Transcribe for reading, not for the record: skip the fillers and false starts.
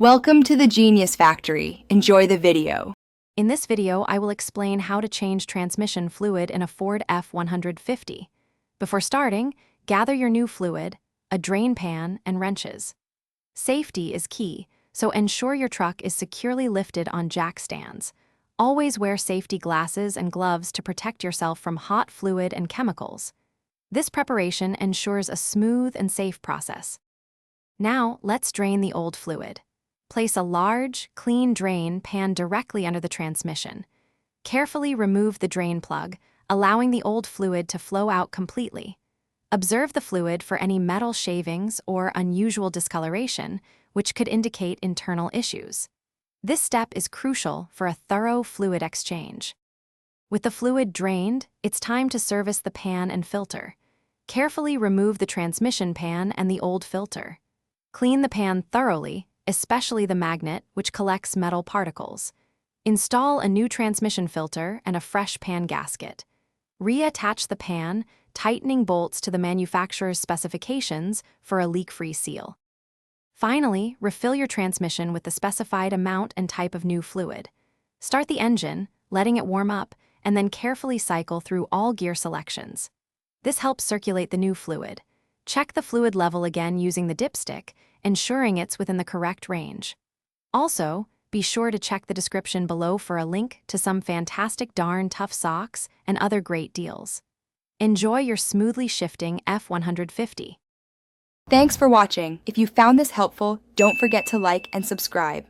Welcome to the Genius Factory. Enjoy the video. In this video, I will explain how to change transmission fluid in a Ford F150. Before starting, gather your new fluid, a drain pan, and wrenches. Safety is key, so ensure your truck is securely lifted on jack stands. Always wear safety glasses and gloves to protect yourself from hot fluid and chemicals. This preparation ensures a smooth and safe process. Now, let's drain the old fluid. Place a large, clean drain pan directly under the transmission. Carefully remove the drain plug, allowing the old fluid to flow out completely. Observe the fluid for any metal shavings or unusual discoloration, which could indicate internal issues. This step is crucial for a thorough fluid exchange. With the fluid drained, it's time to service the pan and filter. Carefully remove the transmission pan and the old filter. Clean the pan thoroughly, especially the magnet, which collects metal particles. Install a new transmission filter and a fresh pan gasket. Reattach the pan, tightening bolts to the manufacturer's specifications for a leak-free seal. Finally, refill your transmission with the specified amount and type of new fluid. Start the engine, letting it warm up, and then carefully cycle through all gear selections. This helps circulate the new fluid. Check the fluid level again using the dipstick, ensuring it's within the correct range. Also, be sure to check the description below for a link to some fantastic darn tough socks and other great deals. Enjoy your smoothly shifting F150. Thanks for watching. If you found this helpful, don't forget to like and subscribe.